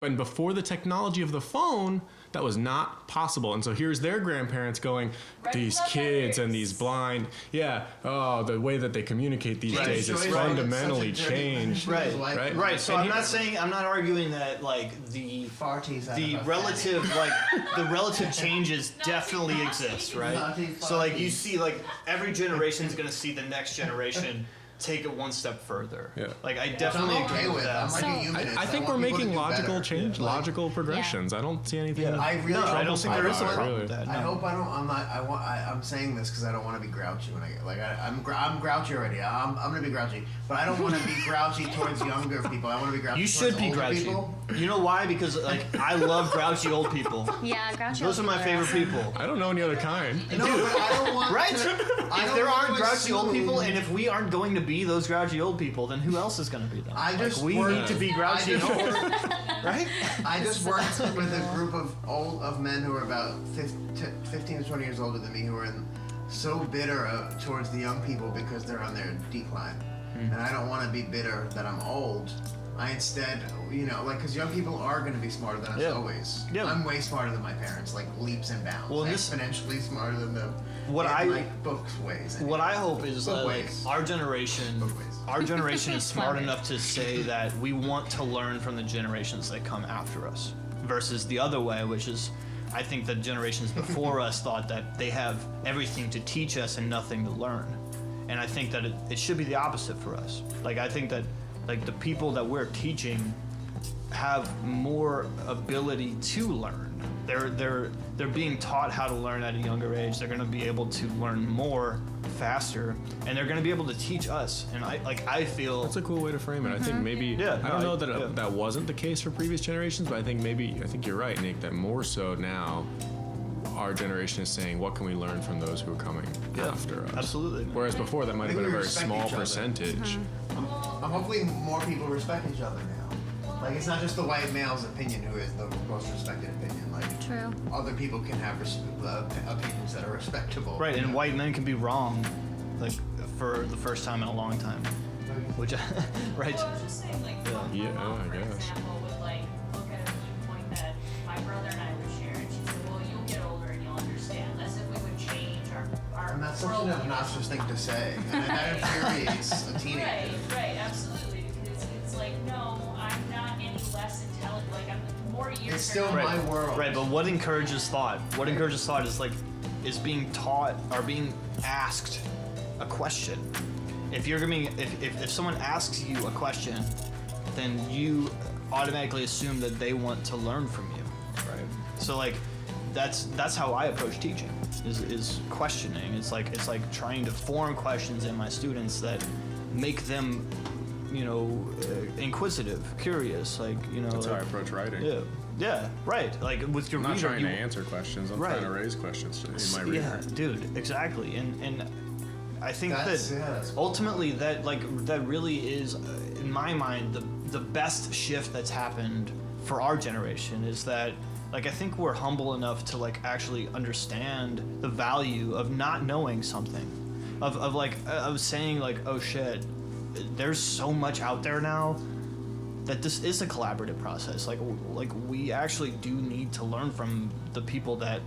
And before the technology of the phone, that was not possible. And so here's their grandparents going, these kids and these blind, the way that they communicate these days is fundamentally changed. Right. So I'm not arguing that like the relative changes definitely exist, right? So like you see like every generation is going to see the next generation take it one step further. Yeah. Like I definitely agree with that. I think we're making logical change, logical progressions. I don't see anything. I don't think there is a problem with that. I hope I don't. I'm saying this because I don't want to be grouchy when I get I'm grouchy already. I'm gonna be grouchy, but I don't want to be grouchy towards younger people. I want to be grouchy. You should be grouchy. People. You know why? Because like I love grouchy old people. Yeah, grouchy. Those are my favorite people. I don't know any other kind. No, but I don't want. Right? If there aren't grouchy old people, and if we aren't going to be those groucgy old people, then who else is going to be them? We need to be grouchy and old, right? I just worked with a group of men who are about 15 to 20 years older than me, who are so bitter towards the young people because they're on their decline, and I don't want to be bitter that I'm old. I instead, because young people are going to be smarter than us always. Yeah. I'm way smarter than my parents, like leaps and bounds. Well, exponentially smarter than them. Books ways. What I hope is that like our generation is smart enough to say that we want to learn from the generations that come after us, versus the other way, which is, I think the generations before us thought that they have everything to teach us and nothing to learn, and I think that it should be the opposite for us. Like I think that. Like the people that we're teaching have more ability to learn. They're being taught how to learn at a younger age. They're going to be able to learn more faster, and they're going to be able to teach us. And I feel that's a cool way to frame it. I think maybe I don't know that that wasn't the case for previous generations, but I think you're right, Nick. That more so now. Our generation is saying, what can we learn from those who are coming after us? Absolutely. Whereas before, that might have been a very small percentage. Hopefully more people respect each other now. Like, it's not just the white male's opinion who is the most respected opinion. Like, true. Other people can have opinions that are respectable. Right, and white men can be wrong, like, for the first time in a long time. Which, right? Well, I was just saying, like, I for guess. example, would, like, look at a viewpoint that my brother and I would share, and she said, well, you'll get older and you'll understand. As if we would change our And that's such an obnoxious thing to say. And that infuriates a teenager. Right, absolutely. Because it's like, no, I'm not any less intelligent. Like, I'm more years. It's still my world. Right, but what encourages thought? What encourages thought is being taught or being asked a question. If someone asks you a question, then you automatically assume that they want to learn from you. Right. So like that's how I approach teaching is questioning. It's like trying to form questions in my students that make them inquisitive, curious, That's how I approach writing. Yeah, right. Like with your I'm not reader, trying to answer questions. I'm trying to raise questions in my reader. Yeah, dude, exactly. And I think that ultimately that really is, in my mind, the best shift that's happened for our generation is that I think we're humble enough to actually understand the value of not knowing something, of saying oh shit, there's so much out there now that this is a collaborative process. We actually do need to learn from the people that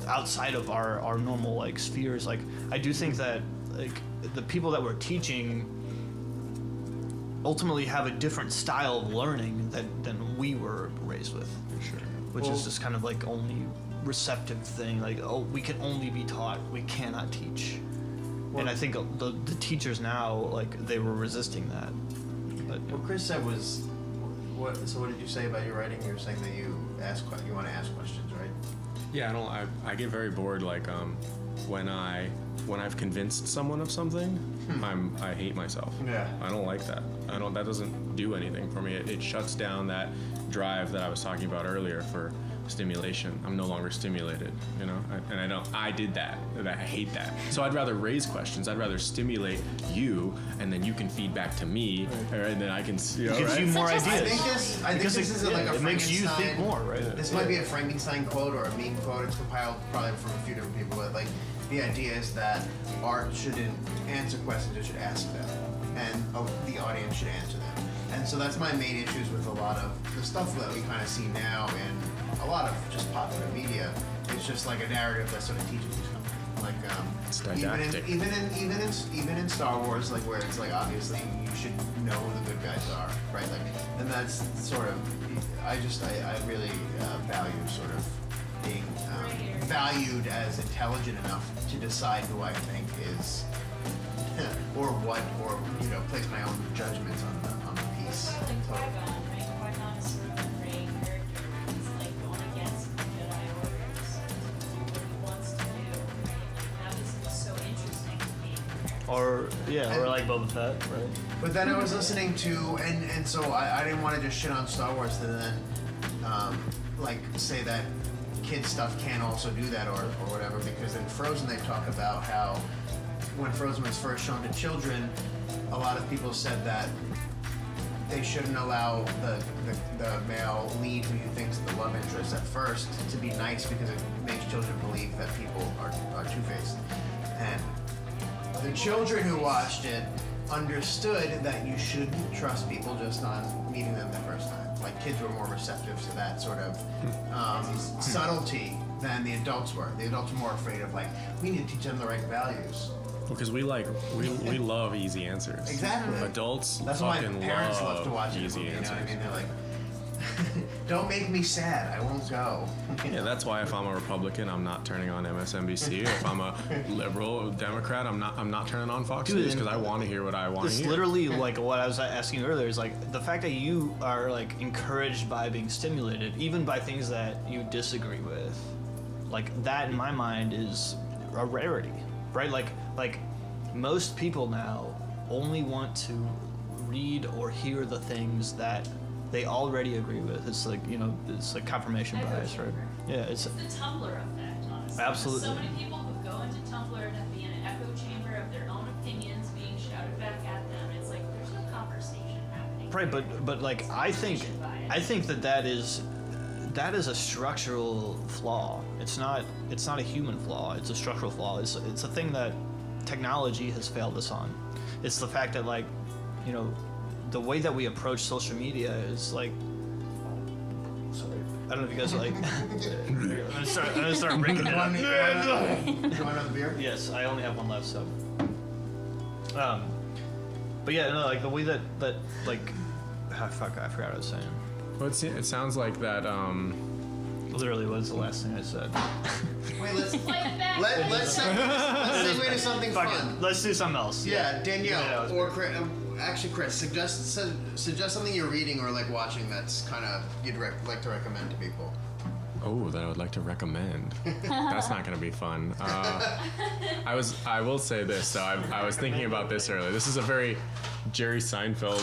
outside of our normal spheres. I do think that the people that we're teaching ultimately have a different style of learning than we were raised with. Sure. Which is just kind of only receptive thing. We can only be taught, we cannot teach. And I think the teachers now they were resisting that. But what Chris said was, so what did you say about your writing? You were saying that you want to ask questions, right? Yeah, I get very bored when I've convinced someone of something, I hate myself. Yeah. I don't like that. That doesn't do anything for me. It shuts down that drive that I was talking about earlier for stimulation. I'm no longer stimulated, I did that. I hate that. So I'd rather raise questions. I'd rather stimulate you, and then you can feed back to me, and then I can, it gives you more ideas. I think this is like a it makes you think more, right? This might be a Frankenstein quote or a meme quote. It's compiled probably from a few different people, but the idea is that art shouldn't answer questions, it should ask them, and the audience should answer them. And so that's my main issues with a lot of the stuff that we kind of see now in a lot of just popular media. It's just like a narrative that sort of teaches you something. Like It's even didactic. even in Star Wars, like where it's like obviously you should know who the good guys are, right? Like, and that's sort of I really value sort of being valued as intelligent enough to decide who I think is or place my own judgments on the piece. Like Qui-Gon, right? Qui-Gon is sort of a gray character. He's like going against the Jedi orders to do what he wants to do, right? Like that was just so interesting to me. Or like Boba Fett, right? But then I was listening to, and so I didn't want to just shit on Star Wars to then, like, say that kid stuff can also do that or whatever, because in Frozen they talk about how when Frozen was first shown to children, a lot of people said that they shouldn't allow the male lead who you think's the love interest at first to be nice because it makes children believe that people are two-faced. And the children who watched it understood that you shouldn't trust people just on meeting them the first time. Like, kids were more receptive to that sort of subtlety than the adults were. The adults were more afraid of, like, we need to teach them the right values. Because we love easy answers. Exactly. Adults That's why fucking my parents love to watch easy it. You know answers. what I mean? They're like, don't make me sad. I won't go. Yeah, that's why if I'm a Republican, I'm not turning on MSNBC. If I'm a liberal Democrat, I'm not turning on Fox Dude, News because I want to hear what I want to It's hear. literally like what I was asking earlier is like the fact that you are like encouraged by being stimulated, even by things that you disagree with, like that in my mind is a rarity, right? Like most people now only want to read or hear the things that they already agree with. It's like, it's like confirmation Echo bias, right? chamber. Yeah, it's The Tumblr effect, honestly. Absolutely. So many people who go into Tumblr to be in an echo chamber of their own opinions being shouted back at them. It's like there's no conversation happening. right, but like I think that is a structural flaw. It's not a human flaw. It's a structural flaw. It's a thing that technology has failed us on. It's the fact that the way that we approach social media is like. Sorry, I don't know if you guys are like. I'm gonna start breaking it up. Do you want another beer? Yes, I only have one left, so. But yeah, no, like the way that like, I forgot what I was saying. Well, it sounds like that. Literally, what was the last thing I said? Wait, let's Fight it back. let's segue to something Fuck fun. it. Let's do something else. Yeah, Danielle Yeah, that was or Chris, actually Chris, suggest something you're reading or like watching that's kind of you'd like to recommend to people. Oh, that I would like to recommend. That's not going to be fun. I will say this. So I was thinking about this earlier. This is a very Jerry Seinfeld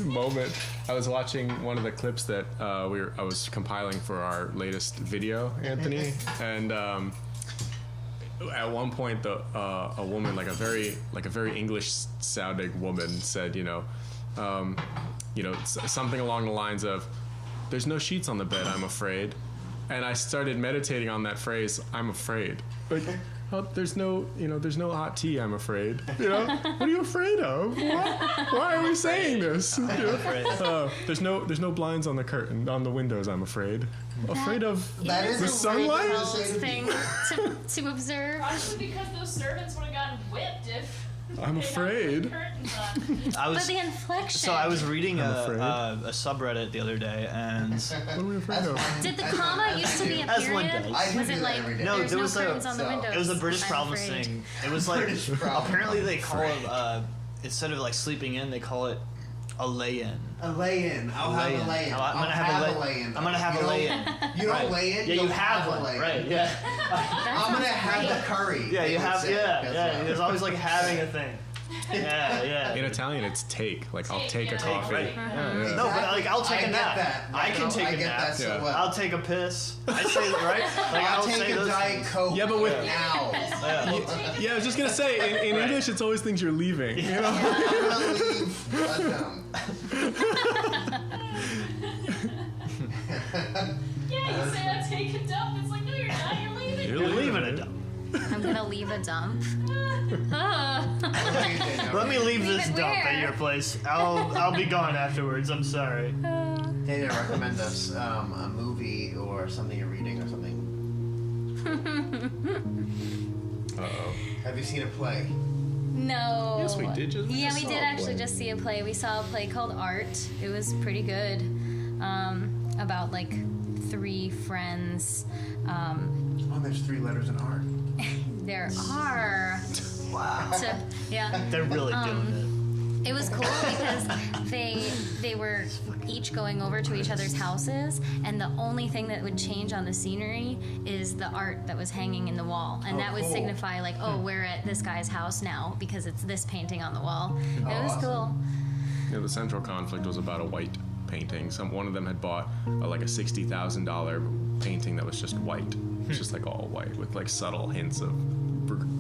moment. I was watching one of the clips that I was compiling for our latest video, Anthony, and at one point a woman, like a very English sounding woman, said, something along the lines of, "There's no sheets on the bed, I'm afraid." And I started meditating on that phrase, "I'm afraid." Like, oh, there's no hot tea, I'm afraid. What are you afraid of? Why are we saying this? There's no blinds on the windows, I'm afraid. Afraid of That is the a sunlight? really cool thing to observe. Honestly, because those servants would have gotten whipped if I'm they had afraid. the curtains on. But the inflection. So I was reading I'm a subreddit the other day, and What are we afraid of? Did the comma used to be a As one period? does. I do Was do it that like every day. No, there's there no was curtains on the so- windows? it was a British I'm Problems afraid. thing. It was like British Problems. apparently they call it instead of like sleeping in, they call it a lay-in. A lay-in. I'll have a lay-in. I'm gonna have a lay-in. I'm gonna have You a don't- lay-in. You don't Right. lay in. Yeah, you have a one. lay-in. Right. Yeah. I'm gonna have the curry. Yeah, they you would have. say. Yeah. That's Yeah. right. There's always like having a thing. Yeah. In Italian, it's take. Like, I'll take a Take, coffee. Right. Yeah. No, but like I'll take I a get nap. that. I can take I a get nap. that so Yeah. well. I'll take a piss. I say that, right? Like I'll say take a those Diet things. Coke. Yeah, but with- now. Yeah. Yeah, I was just gonna say, in English, it's always things you're leaving. I'm gonna leave a dump. Yeah, you say I take a dump. It's like, no, you're not. You're leaving. You're leaving it. I'm gonna leave leave a dump. Let me leave this it dump where? at your place. I'll be gone afterwards. I'm sorry. Dana, recommend us a movie or something you're reading or something. Uh-oh. Have you seen a play? No. Yes, we did. We Yeah, just we saw did a actually play. just see a play. We saw a play called Art. It was pretty good. About like 3 friends. Oh, there's 3 letters in art. There are. Wow. Yeah. They're really doing It was cool because they were each going over to each other's houses, and the only thing that would change on the scenery is the art that was hanging in the wall, and Oh, that would cool. signify like, oh, we're at this guy's house now because it's this painting on the wall. It was awesome. cool. Yeah, the central conflict was about a white painting. One of them had bought like a $60,000 painting that was just white. It's just like all white with like subtle hints of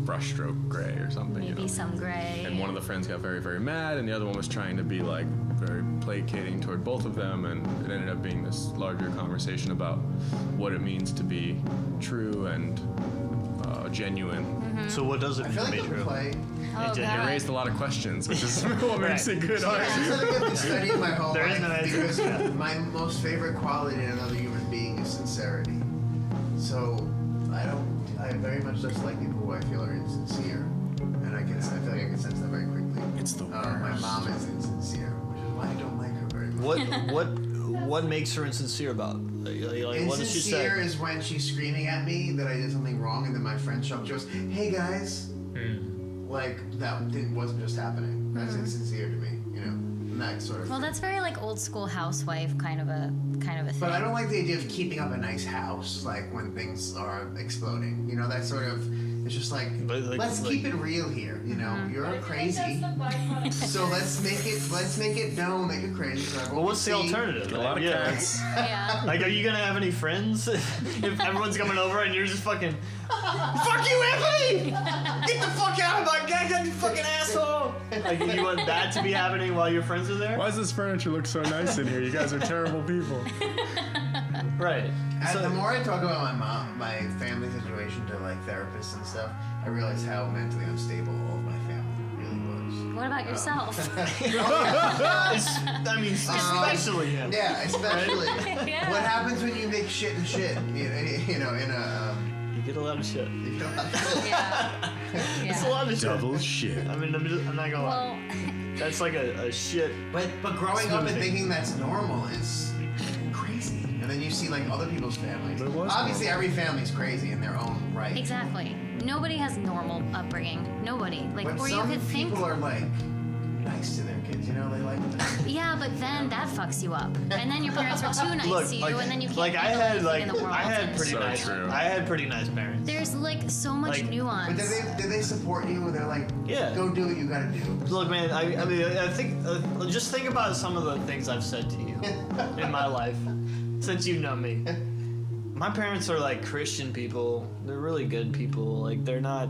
brushstroke gray or something. Maybe you know? some gray. And one of the friends got very, very mad, and the other one was trying to be like very placating toward both of them, and it ended up being this larger conversation about what it means to be true and genuine. it. So what does it I mean feel to like be the true? play. Oh, It God. raised a lot of questions, which is what makes it good art. It's something I've been studying my whole There is life no answer. because my most favorite quality in another human being is sincerity. So I very much just like people who I feel are insincere, and I feel like I can sense that very quickly. It's the My worst. mom is insincere, which is why I don't like her very much. What makes her insincere about? Like what does she say? Insincere is when she's screaming at me that I did something wrong, and then my friend shows up and goes, "Hey guys," like that wasn't just happening. That's insincere to me, you know, and that sort of. Well, that's very like old school housewife kind of a thing. But I don't like the idea of keeping up a nice house, like when things are exploding. You know, that sort of. It's just like, let's keep it real here. You know, you're But I feel like crazy, that's the byproduct. so let's make it known that you're crazy. So everyone Well, what's the can see. alternative? A lot of Yeah. cats. Yeah. Like, are you gonna have any friends if everyone's coming over and you're just fucking, fuck you, Anthony! Get the fuck out of my goddamn fucking asshole! Like, you want that to be happening while your friends are there? Why does this furniture look so nice in here? You guys are terrible people. Right. And the more I talk about my family situation to like therapists and stuff, I realize how mentally unstable all of my family really was. What about yourself? I mean, especially him. Yeah, especially. Yeah. What happens when you make shit and shit? You know, in a. You get a lot of shit. Yeah. It's a Yeah. lot of shit. Double shit. I mean, I'm not gonna lie. Well, That's like a shit. But growing up and Smoothing. thinking that's normal is crazy. And then you see like other people's families. But it was Obviously, normal. every family's crazy in their own right. exactly. Nobody has normal upbringing. Nobody. Like, But or you some could think. people are like nice to their kids. You know, they like. Yeah, but then that fucks you up, and then your parents are too nice Look, to you, like, and then you can't like I handle had anything like in the world. I had and it's pretty So nice. true. I had pretty nice parents. There's like so much Like- nuance. But did they support you? They're like, Yeah. go do what you gotta do. Look, man. I mean, I think just think about some of the things I've said to you in my life since you know me. My parents are like Christian people. They're really good people. Like they're not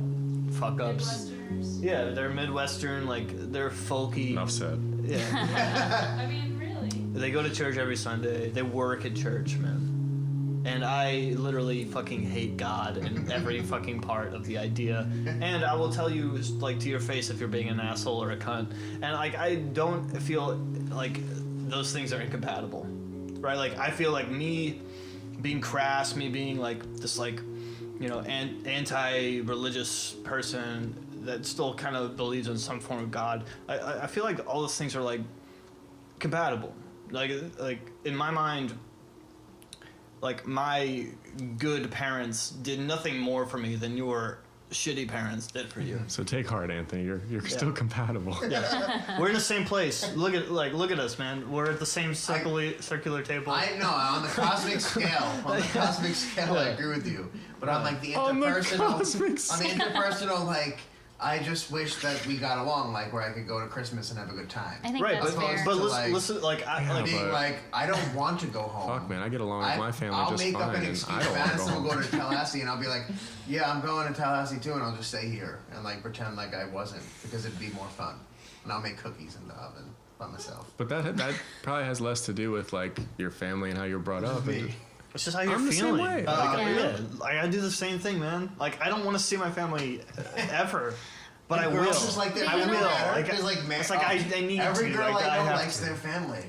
fuck ups. Midwesterners. Yeah, they're Midwestern. Like they're folky. Enough said. Yeah. I mean, really. They go to church every Sunday. They work at church, man. And I literally fucking hate God and every fucking part of the idea. And I will tell you, like, to your face if you're being an asshole or a cunt. And, like, I don't feel like those things are incompatible. Right? Like, I feel like me being crass, me being, like, this, like, you know, anti-religious person that still kind of believes in some form of God. I feel like all those things are, like, compatible. Like in my mind, like my good parents did nothing more for me than your shitty parents did for you. So take heart, Anthony. You're still compatible. Yeah. We're in the same place. Look at us, man. We're at the same circular table. I know on the cosmic scale. On the cosmic scale, I agree with you. But on like the On the interpersonal, cosmic on the interpersonal, like I just wish that we got along, like where I could go to Christmas and have a good time. I think right, that's but fair. but To, listen, like I Yeah, like Being but- like, I don't want to go home. Fuck, man. I get along with my family I'll just make fine. up an and excuse. I don't want to go Madison will home. go to Tallahassee, and I'll be like, "Yeah, I'm going to Tallahassee too," and I'll just stay here and like pretend like I wasn't because it'd be more fun. And I'll make cookies in the oven by myself. But that probably has less to do with like your family and how you're brought up. Me. It's just how you're I'm the same feeling. way. I do the same thing, man. Like, I don't want to see my family ever, but I will. Just like I will. Like, it's like, I need every to. girl Like, I know have likes to. their family.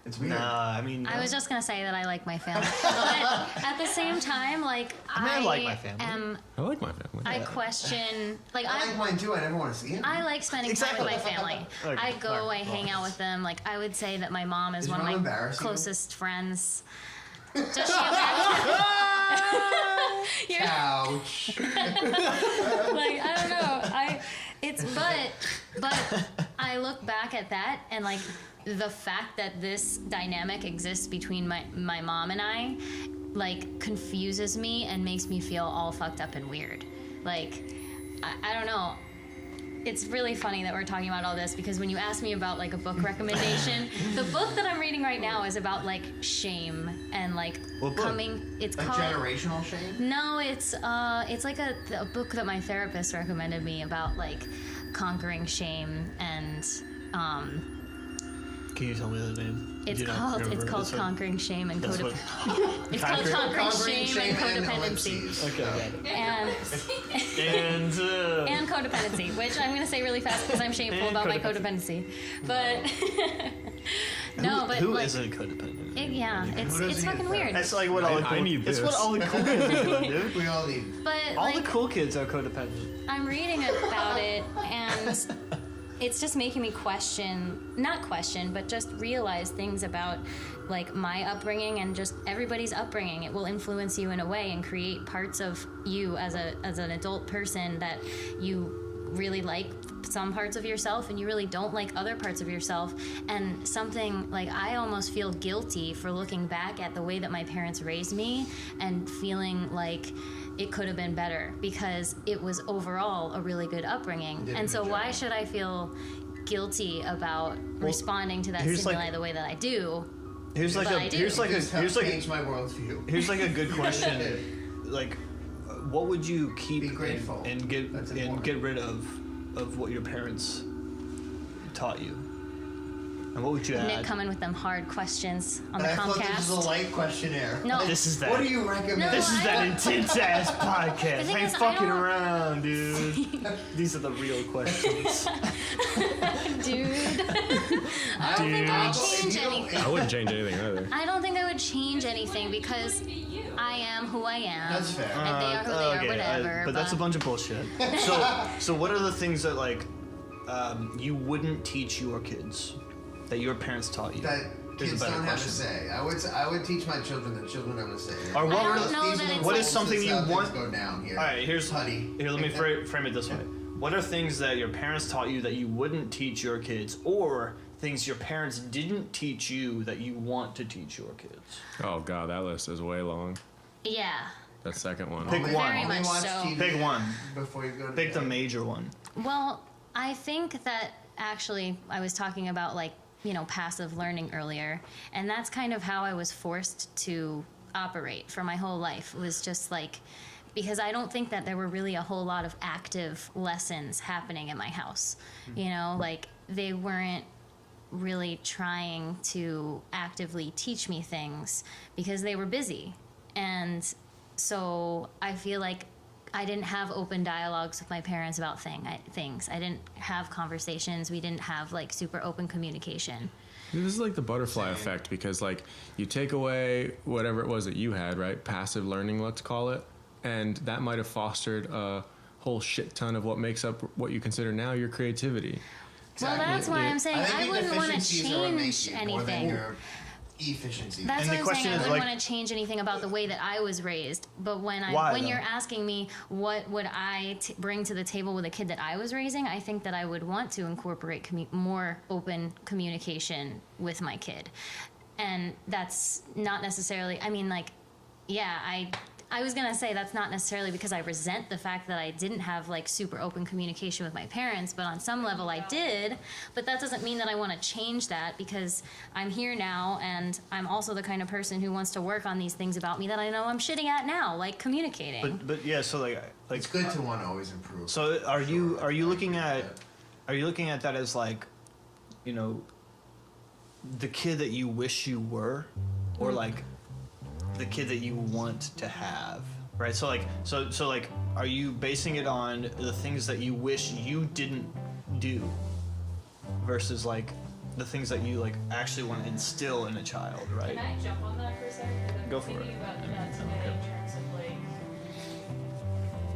It's weird. Nah, I mean, I was just gonna say that I like my family, but at the same time, like I like my family. I like my family. I question, like I like mine too. I never want to see it. I like spending time with my family. Okay, I go, I hang out with them. Like I would say that my mom is Does one your of mom my embarrass you? closest friends. Does she embarrass you? You're- Ouch. like I don't know. But I look back at that and like the fact that this dynamic exists between my mom and I like confuses me and makes me feel all fucked up and weird. Like I don't know. It's really funny that we're talking about all this because when you asked me about like a book recommendation, the book that I'm reading right now is about like shame and like What book? It's Like called generational shame? No, it's like a book that my therapist recommended me about like conquering shame and Can you tell me the name? it's Do you not called remember? That's what- conquering shame and That's codependency. It's called conquering shame and codependency. Okay. And and codependency, which I'm going to say really fast because I'm shameful And about my codependency. But no, but who like, isn't codependent? it's fucking weird. That's like what all the cool. I need It's what this. all the cool kids are doing, dude. We all need. But All like, the cool kids are codependent. I'm reading about it and it's just making me not question, but just realize things about like my upbringing and just everybody's upbringing. It will influence you in a way and create parts of you as an adult person that you really like some parts of yourself and you really don't like other parts of yourself. And something like I almost feel guilty for looking back at the way that my parents raised me and feeling like it could have been better because it was overall a really good upbringing. And so why should I feel guilty about responding to that stimuli the way that I do? Here's like But a I do. here's like a here's like Change my worldview. here's like a good question. Like, what would you keep Be grateful. and get That's and important. get rid of what your parents taught you? And what would you Nick add? coming with them hard questions on the I thought this was a Comcast. light questionnaire. No, This is that. What do you recommend? No, This is I that don't- intense ass The podcast. thing I ain't is, I fucking don't- around, dude. These are the real questions. dude. I don't think I would change anything. I wouldn't change anything either. I don't think I would change anything because Be you. I am who I am. That's fair. And they are who they are, whatever. but that's a bunch of bullshit. So what are the things that like you wouldn't teach your kids that your parents taught you? That Here's a kids better don't have a question. say. I would teach my children that children have a say. Or what I were don't the, know that it's what like- is something you Things want? go down here. All right, here's Honey. Here, let me frame it this way. What are things that your parents taught you that you wouldn't teach your kids, or things your parents didn't teach you that you want to teach your kids? Oh god, that list is way long. Yeah. That second one. Pick Only- one. Very only much watch so. TV Pick one. before you go to Pick the bed. major one. Well, I think that actually I was talking about like, passive learning earlier, and that's kind of how I was forced to operate for my whole life. It was just like because I don't think that there were really a whole lot of active lessons happening in my house. Like they weren't really trying to actively teach me things because they were busy. And so I feel like I didn't have open dialogues with my parents about things. I didn't have conversations. We didn't have like super open communication. This is like the butterfly effect because like you take away whatever it was that you had, right? Passive learning, let's call it. And that might have fostered a whole shit ton of what makes up what you consider now your creativity. Well, that's why I'm saying I think wouldn't want to efficiencies are what make change you more than anything. your efficiencies. That's And what the I'm question saying. I is, wouldn't like- want to change anything about the way that I was raised. But when Why, when though? you're asking me what would I bring to the table with a kid that I was raising, I think that I would want to incorporate more open communication with my kid. And that's not necessarily. I mean, like, yeah, I was gonna say that's not necessarily because I resent the fact that I didn't have like super open communication with my parents, but on some level I did. But that doesn't mean that I want to change that because I'm here now and I'm also the kind of person who wants to work on these things about me that I know I'm shitting at now, like communicating. But yeah, so like It's good to want to always improve. so are you looking at that as like, the kid that you wish you were, or like the kid that you want to have, right? So like, are you basing it on the things that you wish you didn't do versus like the things that you like actually want to instill in a child, right? Can I jump on that for a second? 'Cause I'm Go for thinking it. about that today in terms of like,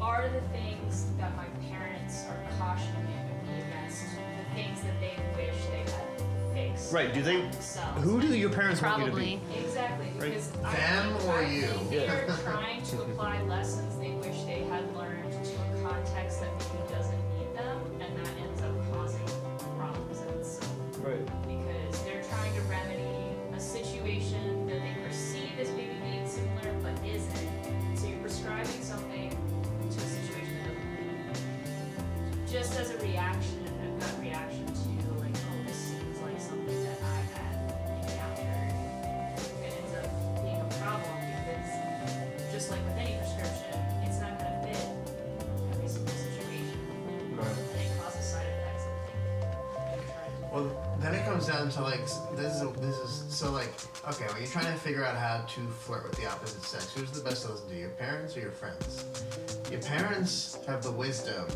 are the things that my parents are cautioning me against the things that they wish they had fixed? Right? Do they? Themselves? Who do your parents want you Probably. to be? Exactly, Right. because Them or I you? think they're trying to apply lessons they wish they had learned to a context that maybe doesn't need them, and that ends up causing problems in itself. Right. Because they're trying to remedy a situation that they perceive as maybe being similar but isn't. So you're prescribing something to a situation that just as a reaction, a gut reaction to like, oh, this seems like something that I had encountered. It ends up being a problem because just like with any prescription, it's not going to fit every single situation. And it causes side effects and things. Well, then it comes down to like this is so like okay, when you're trying to figure out how to flirt with the opposite sex, who's the best to listen to, your parents or your friends? Your parents have the wisdom,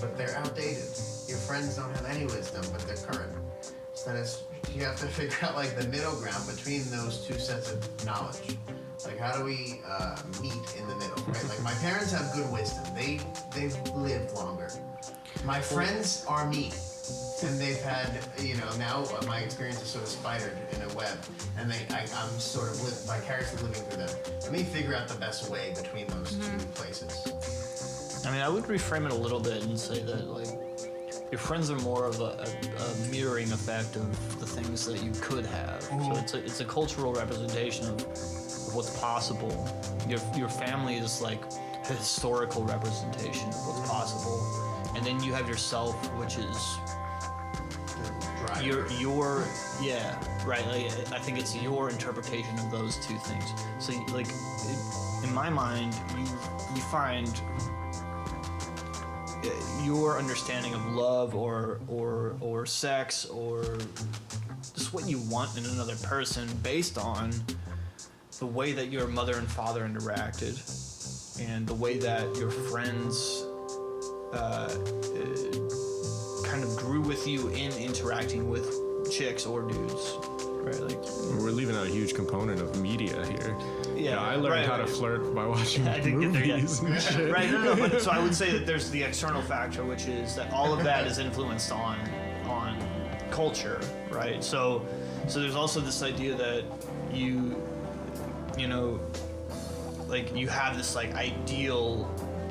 but they're outdated. Your friends don't have any wisdom, but they're current. So then you have to figure out like the middle ground between those two sets of knowledge. Like how do we meet in the middle, right? Like my parents have good wisdom. They've lived longer. My friends are me. And they've had, now my experience is sort of spidered in a web, and I'm sort of vicariously living through them. Let me figure out the best way between those two places. I mean, I would reframe it a little bit and say that like your friends are more of a mirroring effect of the things that you could have. So it's a cultural representation of what's possible. Your family is like a historical representation of what's possible, and then you have yourself, which is your right. Like, I think it's your interpretation of those two things. So like in my mind, you find your understanding of love or sex or just what you want in another person based on the way that your mother and father interacted and the way that your friends kind of grew with you in interacting with chicks or dudes, right? Like We're leaving out a huge component of media here. Yeah, I learned how to flirt by watching I didn't get there yet. movies and shit. right, no, but so I would say that there's the external factor, which is that all of that is influenced on culture, right? So there's also this idea that you like you have this like ideal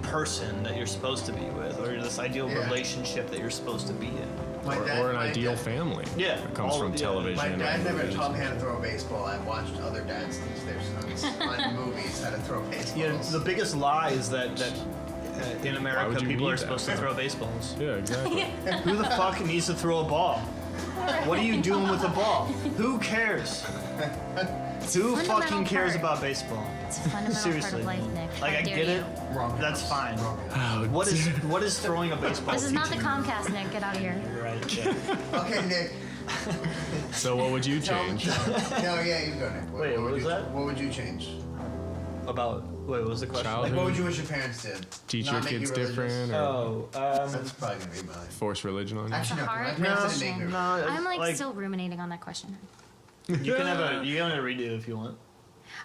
person that you're supposed to be with, or this ideal relationship that you're supposed to be in. Or an ideal family. Yeah, It comes from television. My dad and never movies. taught me how to throw a baseball. I watched other dads teach their sons on movies how to throw baseballs. You know, the biggest lie is that in Why America would you people need are that? supposed to throw baseballs. Yeah, exactly. Who the fuck needs to throw a ball? What are you doing with a ball? Who cares? Who fundamental fucking cares part. about baseball? It's a fundamental Seriously. part of life, Nick. Like How I dare get you. it. Wrong That's house. fine. Wrong house. What is throwing a baseball? This is not the teaching you? Comcast, Nick. Get out of here. Right. Yeah. Okay, Nick. So what would you change? No, yeah, you go, Nick. Wait, what would was you, that? What would you change? About what was the question? Childhood. Like, what would you wish your parents did? Teach Not your make you kids religious? different or Oh, That's probably gonna be mine. force religion on you? Actually, no. a hard My parents question. didn't make me. no, I'm like still ruminating on that question. You can have a redo if you want.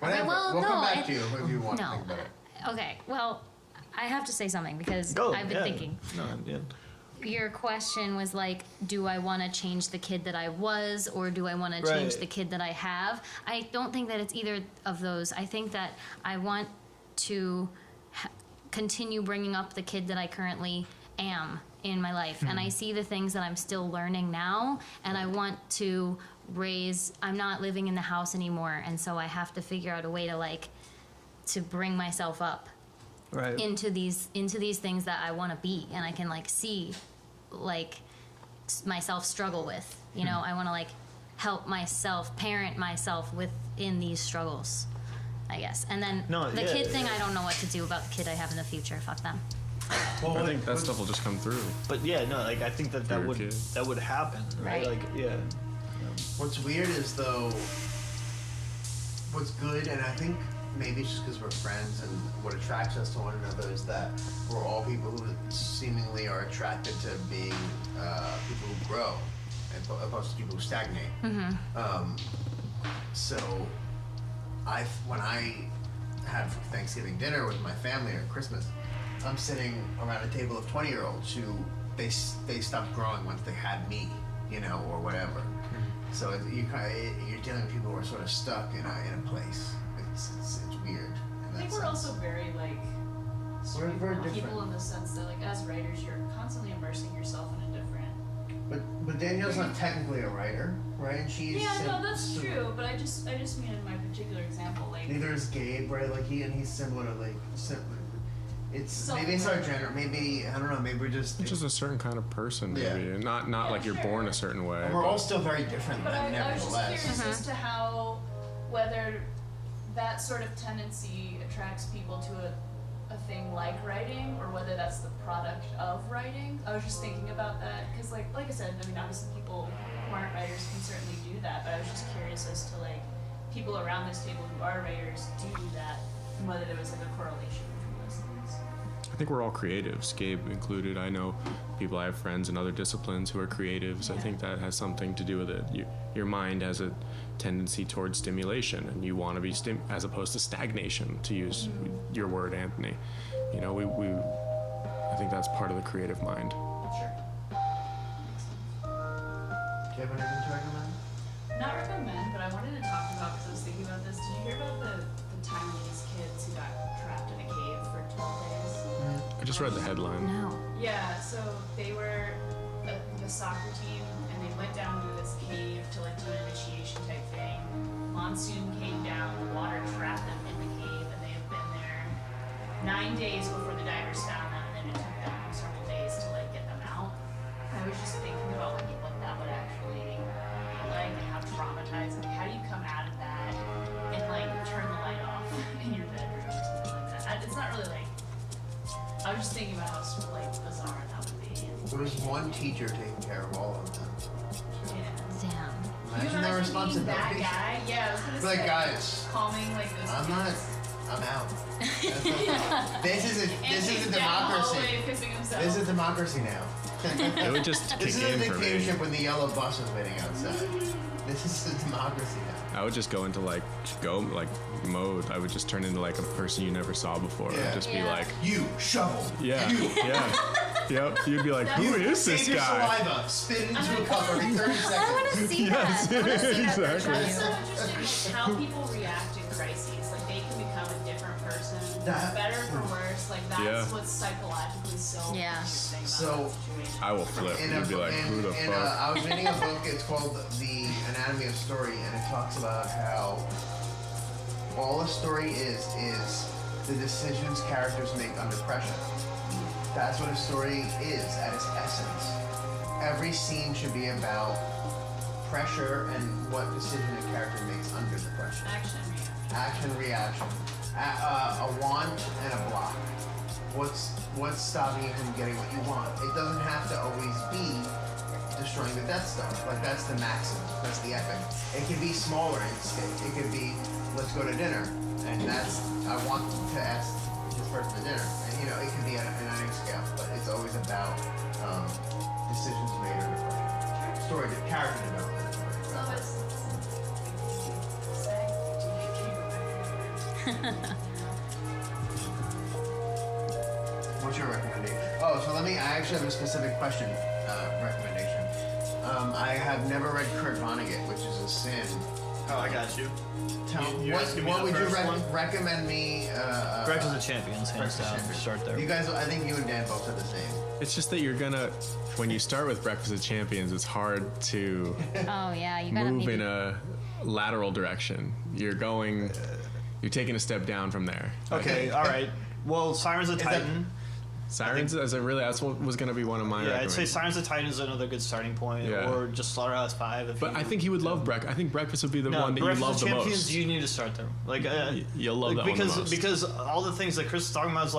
Whatever. well, we'll no, come back it- to you if you want to No. think about it. Okay, well, I have to say something because Go. I've been yeah. thinking. No, yeah. Your question was like, do I want to change the kid that I was or do I want to change Right. the kid that I have? I don't think that it's either of those. I think that I want to continue bringing up the kid that I currently am in my life. And I see the things that I'm still learning now, and I want to I'm not living in the house anymore, and so I have to figure out a way to bring myself up Right. into these things that I want to be, and I can see myself struggle with. I want to help myself, parent myself within these struggles, I guess. And then the kid thing, I don't know what to do about the kid I have in the future. Fuck them. Well, I think that stuff will just come through. But yeah, no, I think that For your would kid. that would happen, right? Right. Yeah. What's weird is though, what's good, and I think maybe it's just because we're friends, and what attracts us to one another is that we're all people who seemingly are attracted to being people who grow, opposed to people who stagnate. So, when I have Thanksgiving dinner with my family or Christmas, I'm sitting around a table of 20-year-olds who they stopped growing once they had me, or whatever. So you're dealing with people who are sort of stuck in a place. It's weird. I think we're also very we're very different people in the sense that as writers you're constantly immersing yourself in a different. But Danielle's not technically a writer, right? And she's that's true. But I just mean in my particular example, neither is Gabe, right? He's similar, It's maybe it's our gender. Maybe I don't know. Maybe we're just a certain kind of person. Maybe not like you're born a certain way. And we're all still very different. But I was just nevertheless. curious as to how whether that sort of tendency attracts people to a thing like writing, or whether that's the product of writing. I was just thinking about that because, like I said, I mean, obviously people who aren't writers can certainly do that. But I was just curious as to people around this table who are writers do that, and whether there was a correlation between those things. I think we're all creatives, Gabe included. I know I have friends in other disciplines who are creatives. I think that has something to do with it. Your mind has a tendency towards stimulation, and you want to be as opposed to stagnation, to use your word, Anthony. I think that's part of the creative mind. Sure. Do you have anything to recommend? Not recommend, but I wanted to talk about, because I was thinking about this. Did you hear about the Taiwanese kids who got trapped in a cave for 12 days? I just read the headline. No. Yeah, so they were the soccer team, and they went down to this cave to do an initiation type thing. Monsoon came down, the water trapped them in the cave, and they have been there 9 days before the divers found them, and then it took them several days to get them out. I was just thinking about what that would actually be like, and how traumatizing. How do you come out of that and turn the light off in your bedroom or something like that? It's not really I was just thinking about how bizarre that would be. There was one teacher taking care of all of them. Yeah. Damn. Imagine their responsibility. That guy? Yeah, I was gonna say. Guys, calming those I'm out. This is a democracy. democracy. This is a democracy now. It would just kick This is a in for me. dictatorship when the yellow bus is waiting outside. This is a democracy now. I would just go into go mode. I would just turn into a person you never saw before. Yeah. I'd just be like, You shovel. yeah, yeah, yep. You'd be like, who is this Save your guy? saliva. Spit it into a cup every 30 seconds. I want to see that. I want to see that version of That's so you. interesting how people react in crises. They can become a different person, That- better for worse. That's Yeah. what's psychologically so Yeah. interesting about So- that situation. I will flip. You'd be like, who the fuck? I was reading a book. It's called The Anatomy of Story, and it talks about how all a story is the decisions characters make under pressure. That's what a story is at its essence. Every scene should be about pressure and what decision a character makes under the pressure. Action reaction. A want and a block. What's stopping you from getting what you want? It doesn't have to always be destroying the Death Star. That's the maximum. That's the epic. It can be smaller in stake. It could be, let's go to dinner, and I want to ask this person to dinner. And it can be at any scale, but it's always about decisions made under pressure. Story, character development. So it's What's your recommendation? Oh, so I actually have a specific question, recommendation. I have never read Kurt Vonnegut, which is a sin. Oh, I got you. What would you recommend me? Breakfast of Champions, hands down. Champions. Start there. You guys, I think you and Dan both said the same. It's just that when you start with Breakfast of Champions, it's hard to Oh yeah, you gotta move maybe. in a lateral direction. You're taking a step down from there. Okay, all right. Well, Sirens of that- Titan. Sirens, that's what was going to be one of my Yeah, I'd say recommendations. Sirens of Titan is another good starting point, Yeah. or just Slaughterhouse 5. But I think he would love Breakfast. I think Breakfast would be the no, one that you Breakfast love of the Champions, most. you need to start there. You'll love that because one the most. because all the things that Chris is talking about is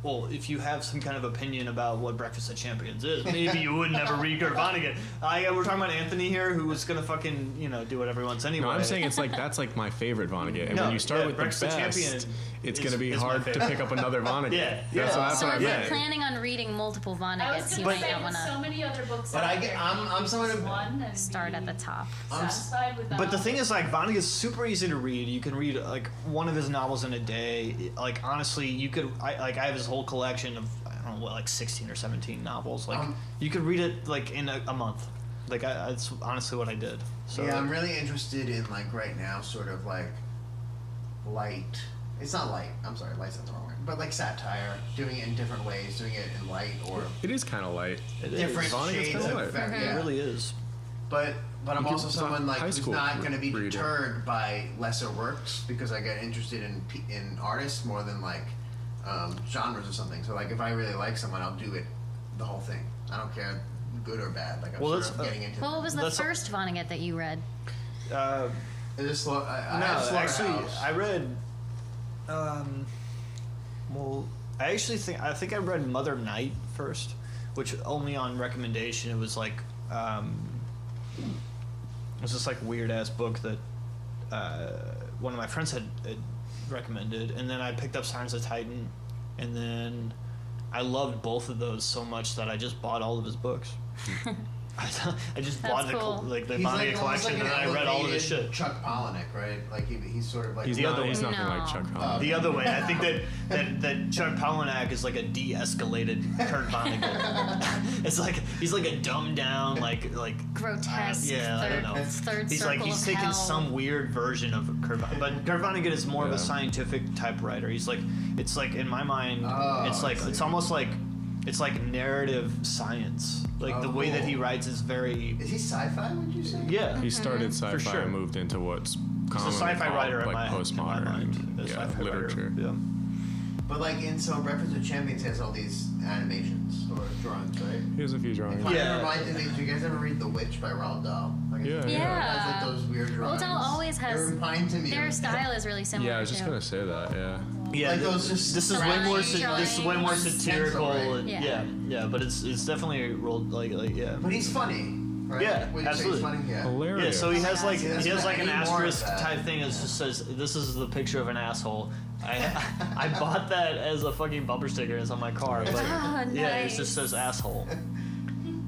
well, if you have some kind of opinion about what Breakfast at Champions is, maybe you would never read Kurt Vonnegut. We're talking about Anthony here, who was gonna fucking, do whatever he wants anyway. No, I'm saying that's like my favorite Vonnegut. And when you start with the Breakfast at best, Champions it's going to be is my hard to favorite. pick up another Vonnegut. That's So what I if you're meant. planning on reading multiple I was Vonnegut's, you gonna might say not with want so to many other books But out there, I'm someone choose who one and start be at the top. satisfied with that. But the thing is, like, Vonnegut's super easy to read. You can read like one of his novels in a day. Like, honestly, you could. I have his whole collection of, I don't know what, like 16 or 17 novels. Like, you could read it like in a month. Like, that's honestly what I did. So yeah, I'm really interested in, like, right now, sort of like light. It's not light. I'm sorry, light's not the wrong word. But like satire, doing it in different ways, doing it in light or It is kind of light. different Vonnegut's shades kinda of light. effect. it Yeah. really is. But I'm You also can- someone like high who's school not going to be reader. deterred by lesser works because I get interested in artists more than like genres or something. So like if I really like someone, I'll do it the whole thing. I don't care good or bad. Like I'm Well, sort of that's, getting into. What was the That's- first Vonnegut that you read? Is this I No, have actually, Slaughterhouse. I read. Well, I think I read Mother Night first, which only on recommendation. It was like, it was this like weird ass book that one of my friends had recommended, and then I picked up Silence of the Titan, and then I loved both of those so much that I just bought all of his books. I just That's bought cool. the He's Vonnegut almost collection, like and an I read all of his elevated shit. Chuck Palahniuk, right? Like he's sort of like He's The other nothing one. like Chuck No. Palahniuk. The other way, I think that Chuck Palahniuk is like a de-escalated Kurt Vonnegut. It's like he's like a dumbed down, like Grotesque. yeah, I don't know. Third He's circle like he's of taken hell. some weird version of Kurt Vonnegut, but Kurt Vonnegut is more of a Yeah. scientific type writer. He's like it's like in my mind, Oh, it's like I see. it's almost like it's like narrative science. Like Oh, the way that cool. he writes is very Is he sci-fi? Would you say? yeah. He started sci-fi sure. and moved into what's He's a commonly sci-fi called, writer in like my postmodern mind. A yeah, sci-fi writer, literature. Yeah. But like in Breakfast with Champions has all these animations or drawings, right? Here's a few It drawings. kind Yeah. of reminded me. Do you guys ever read The Witch by Roald Dahl? Like, Yeah, it yeah. has like those weird Roald drawings. Dahl always has- It reminded me. Their of style is really similar. Yeah, I was just too. gonna say that. Yeah. Yeah, Like those just this is way more drawing- this is way more drawing satirical. stencil, And, right? yeah, but it's definitely rolled like yeah. But he's funny, right? Yeah, Would you say absolutely. he's funny? Yeah. Hilarious. Yeah, so he has like Yeah, that's he has good. like an I need more of asterisk that. type thing that just says this is the picture of an asshole. I bought that as a fucking bumper sticker. It's on my car, but Oh, yeah, it nice. just says asshole.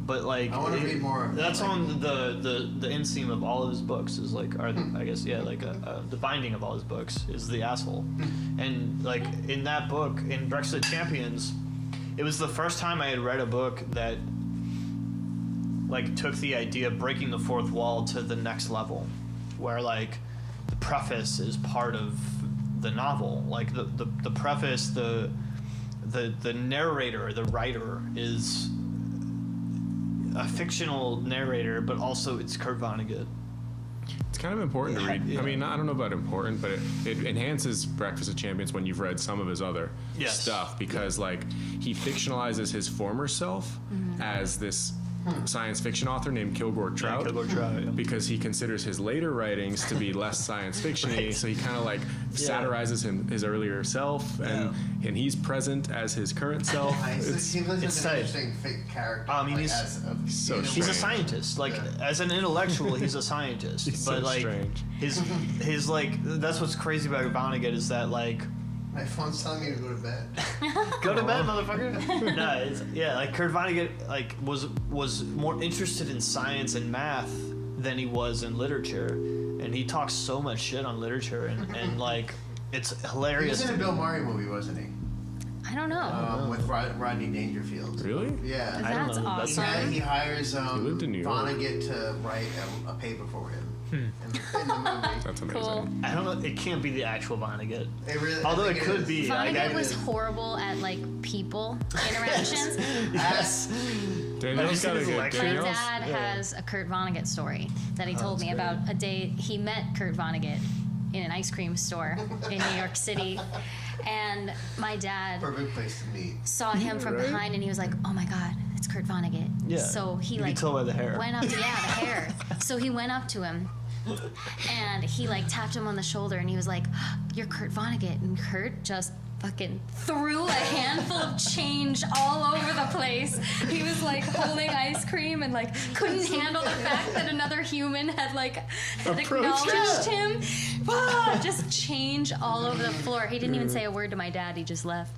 But like I wanna read more of that, that's like- on the inseam of all of his books is like I guess yeah like the binding of all his books is the asshole, and like in that book in Brexit Champions, it was the first time I had read a book that like took the idea of breaking the fourth wall to the next level, where like the preface is part of the novel, like the preface, the narrator, the writer is a fictional narrator, but also it's Kurt Vonnegut. It's kind of important to read. Yeah. I mean, I don't know about important, but it enhances Breakfast of Champions when you've read some of his other Yes. stuff because, like, he fictionalizes his former self as this science fiction author named Kilgore Trout. Kilgore Trout, yeah. Because he considers his later writings to be less science fiction-y, so he kind of like satirizes his earlier self, and he's present as his current self. He seems like it's such an tight. interesting fake character. I mean, like, he's- so in a He's a way. scientist. Like Yeah. as an intellectual, he's a scientist. He's but so like strange. his like that's what's crazy about Vonnegut is that like My phone's telling me to go to bed. go to bed, motherfucker. No, it's, yeah, like Kurt Vonnegut like was more interested in science and math than he was in literature, and he talks so much shit on literature and like it's He hilarious. was in a Bill Murray movie, wasn't he? I don't know. With Rodney Dangerfield. Really? Yeah. I don't That's know. That's awesome. He hires lived in New York. Vonnegut to write a paper for him in the movie. That's amazing. Cool. I don't know. It can't be the actual Vonnegut. It really, I Although think it could is. be. Like, Vonnegut I- was horrible at like people interactions. Yes. Danielle's Have got you a seen his good. lecture? My Danielle's, dad has a Kurt Vonnegut story that he told me about a day he met Kurt Vonnegut in an ice cream store in New York City. And my dad Perfect place to meet. saw him from behind and he was like, oh my God, it's Kurt Vonnegut. Yeah. So he You can like tell by the hair. went up, the hair. So he went up to him and he like tapped him on the shoulder and he was like, you're Kurt Vonnegut. And Kurt just fucking threw a handful of change all over the place. He was like holding ice cream and like couldn't handle the fact that another human had acknowledged him. Just change all over the floor. He didn't even say a word to my dad. He just left.